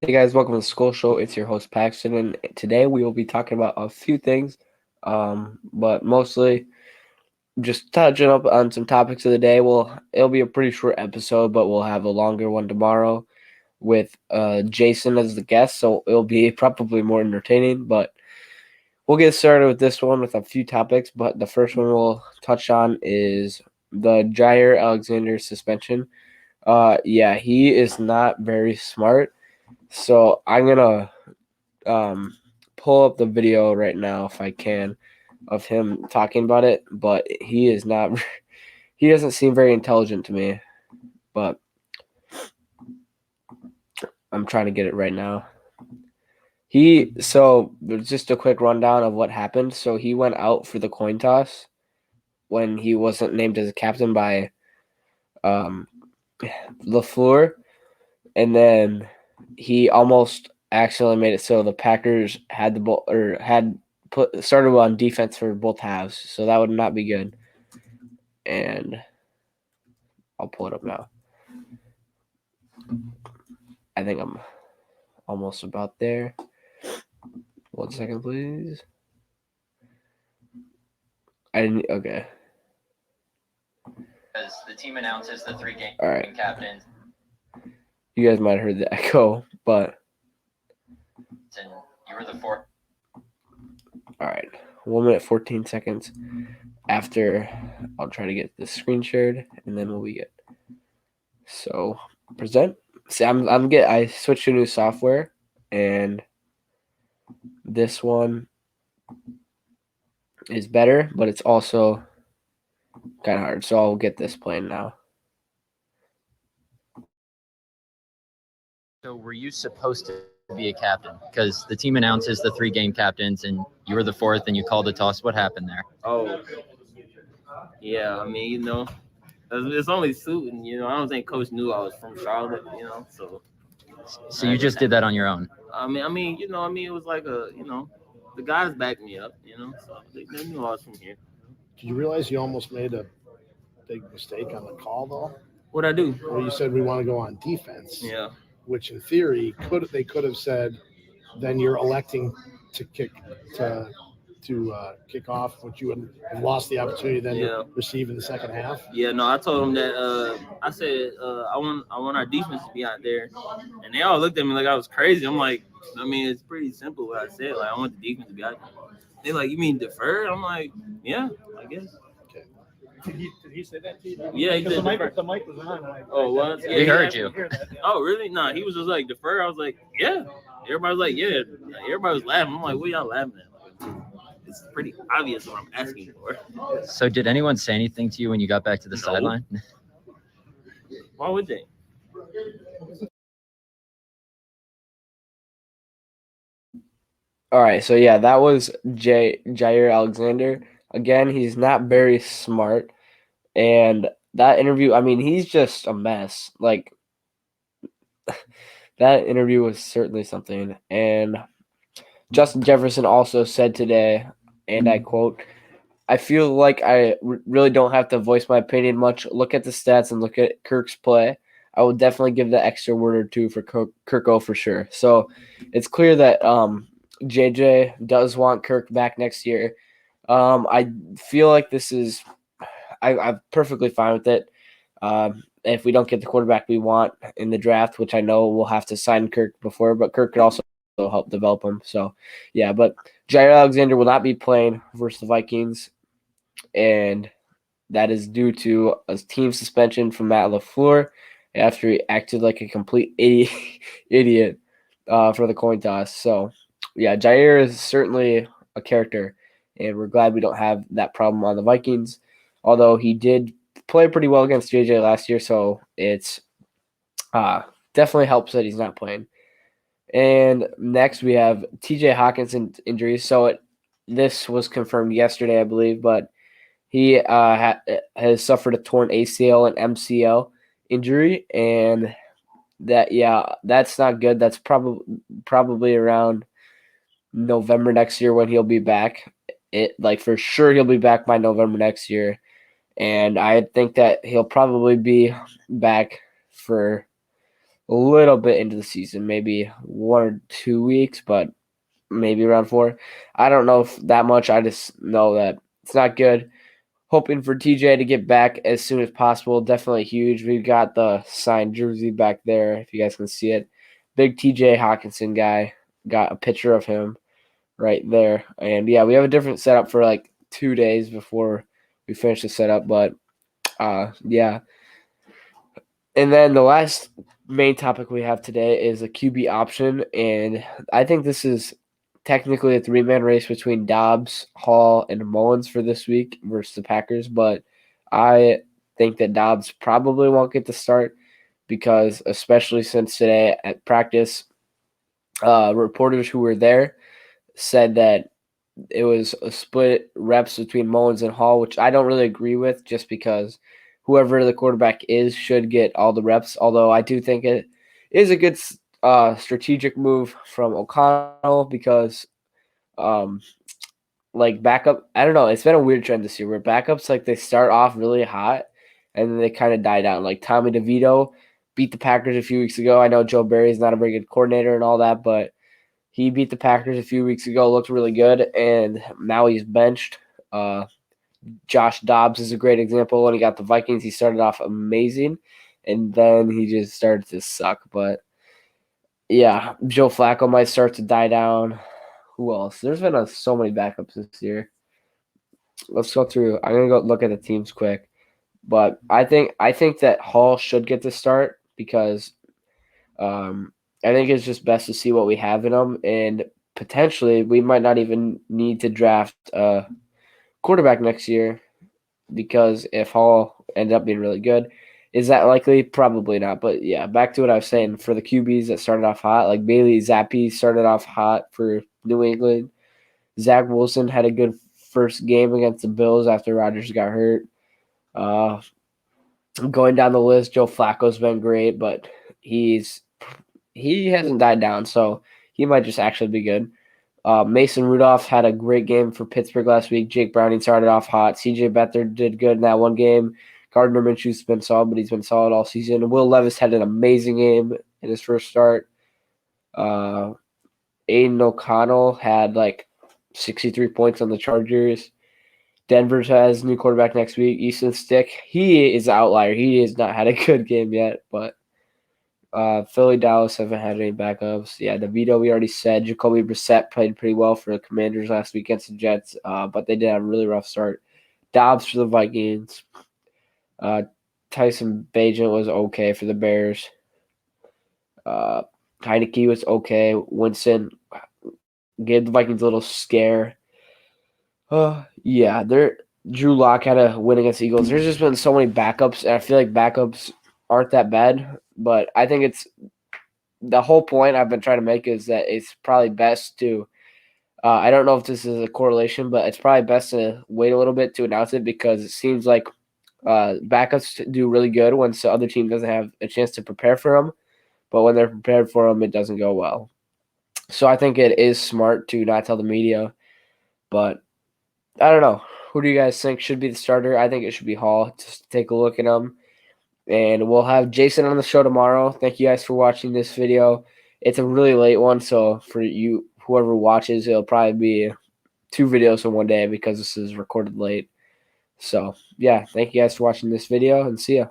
Hey guys, welcome to the School Show. It's your host Paxton, and today we will be talking about a few things, but mostly just touching up on some topics of the day. It'll be a pretty short episode, but we'll have a longer one tomorrow with Jason as the guest, so it'll be probably more entertaining. But we'll get started with this one with a few topics. But the first one we'll touch on is the Jaire Alexander suspension. Yeah, he is not very smart. So I'm gonna um, pull up the video right now if I can of him talking about it, but he is not. He doesn't seem very intelligent to me, but I'm trying to get it right now. Just a quick rundown of what happened. So he went out for the coin toss when he wasn't named as a captain by um, LaFleur, and then he almost accidentally made it so the Packers had the ball or had started on defense for both halves, so that would not be good. And I'll pull it up now. I think I'm almost about there. 1 second, please. I didn't. Okay. As the team announces the three-game All right. captains. You guys might have heard the echo, but. And you were the fourth. All right. 1 minute, 14 seconds after I'll try to get the screen shared, and then we'll be good. So, present. See, I switched to new software, and this one is better, but it's also kind of hard. So I'll get this playing now. So were you supposed to be a captain? Because the team announces the three-game captains, and you were the fourth, and you called the toss. What happened there? Oh, yeah. I mean, it's only suiting. I don't think Coach knew I was from Charlotte. So you just did that on your own. I mean, it was like the guys backed me up. So they knew I was from here. Did you realize you almost made a big mistake on the call, though? What'd I do? Well, you said we want to go on defense. Yeah. Which, in theory, they could have said, then you're electing to kick off, which you would have lost the opportunity then to receive in the second half. Yeah, no, I told them that I said I want our defense to be out there, and they all looked at me like I was crazy. I'm like, I mean, it's pretty simple what I said. Like, I want the defense to be out there. They're like, you mean defer? I'm like, yeah, I guess. Okay. Did he say that to you? Yeah, he did. The mic was on. What? Yeah, he heard you. Oh, really? No, he was just like defer. I was like, yeah. Everybody was like, yeah. Everybody was laughing. I'm like, what y'all laughing at? It's pretty obvious what I'm asking for. So did anyone say anything to you when you got back to the sideline? Why would they? All right, so yeah, that was Jaire Alexander. Again, he's not very smart, and that interview, I mean, he's just a mess. Like, that interview was certainly something. And Justin Jefferson also said today, and I quote, I feel like I really don't have to voice my opinion much. Look at the stats and look at Kirk's play. I will definitely give the extra word or two for Kirk for sure. So it's clear that JJ does want Kirk back next year. I feel like this is I'm perfectly fine with it. If we don't get the quarterback we want in the draft, which I know we'll have to sign Kirk before, but Kirk could also help develop him. So, yeah, but Jaire Alexander will not be playing versus the Vikings, and that is due to a team suspension from Matt LaFleur after he acted like a complete idiot for the coin toss. So, yeah, Jaire is certainly a character, and we're glad we don't have that problem on the Vikings, although he did play pretty well against JJ last year, so it's definitely helps that he's not playing. And next we have TJ Hockenson injuries. So this was confirmed yesterday, I believe, but he has suffered a torn ACL and MCL injury, and that's not good. That's probably around November next year when he'll be back. For sure he'll be back by November next year, and I think that he'll probably be back for a little bit into the season, maybe 1 or 2 weeks, but maybe around 4. I don't know if that much. I just know that it's not good. Hoping for TJ to get back as soon as possible. Definitely huge. We've got the signed jersey back there, if you guys can see it. Big TJ Hockenson guy. Got a picture of him right there. And yeah, we have a different setup for like 2 days before we finish the setup. But yeah. And then the last main topic we have today is a QB option. And I think this is technically a 3-man race between Dobbs, Hall, and Mullins for this week versus the Packers. But I think that Dobbs probably won't get the start because, especially since today at practice, reporters who were there said that it was a split reps between Mullins and Hall, which I don't really agree with just because whoever the quarterback is should get all the reps, although I do think it is a good strategic move from O'Connell because like backup, I don't know, it's been a weird trend this year where backups like they start off really hot and then they kind of die down. Like Tommy DeVito beat the Packers a few weeks ago. I know Joe Barry's not a very good coordinator and all that, but he beat the Packers a few weeks ago, looked really good, and now he's benched. Josh Dobbs is a great example. When he got the Vikings, he started off amazing, and then he just started to suck. But yeah, Joe Flacco might start to die down. Who else? There's been so many backups this year. Let's go through. I'm gonna go look at the teams quick, but I think that Hall should get the start because I think it's just best to see what we have in him, and potentially we might not even need to draft a quarterback next year because if Hall ended up being really good, is that likely? Probably not. But yeah, back to what I was saying for the QBs that started off hot, like Bailey Zappi started off hot for New England. Zach Wilson had a good first game against the Bills after Rodgers got hurt. Going down the list, Joe Flacco's been great, but he hasn't died down, so he might just actually be good. Mason Rudolph had a great game for Pittsburgh last week. Jake Browning started off hot. CJ Beathard did good in that one game. Gardner Minshew's been solid, but he's been solid all season. Will Levis had an amazing game in his first start. Aiden O'Connell had like 63 points on the Chargers. Denver has a new quarterback next week. Easton Stick, he is an outlier. He has not had a good game yet, but Philly, Dallas haven't had any backups. Yeah, DeVito, we already said. Jacoby Brissett played pretty well for the Commanders last week against the Jets, but they did have a really rough start. Dobbs for the Vikings. Tyson Bagent was okay for the Bears. Heineke was okay. Winston gave the Vikings a little scare. Yeah, Drew Lock had a win against the Eagles. There's just been so many backups, and I feel like backups aren't that bad. But I think it's the whole point I've been trying to make is that it's probably best to I don't know if this is a correlation, but it's probably best to wait a little bit to announce it because it seems like backups do really good when the other team doesn't have a chance to prepare for them. But when they're prepared for them, it doesn't go well. So I think it is smart to not tell the media. But I don't know. Who do you guys think should be the starter? I think it should be Hall. Just take a look at him. And we'll have Jason on the show tomorrow. Thank you guys for watching this video. It's a really late one, so for you, whoever watches, it'll probably be 2 videos in one day because this is recorded late. So, yeah, thank you guys for watching this video, and see ya.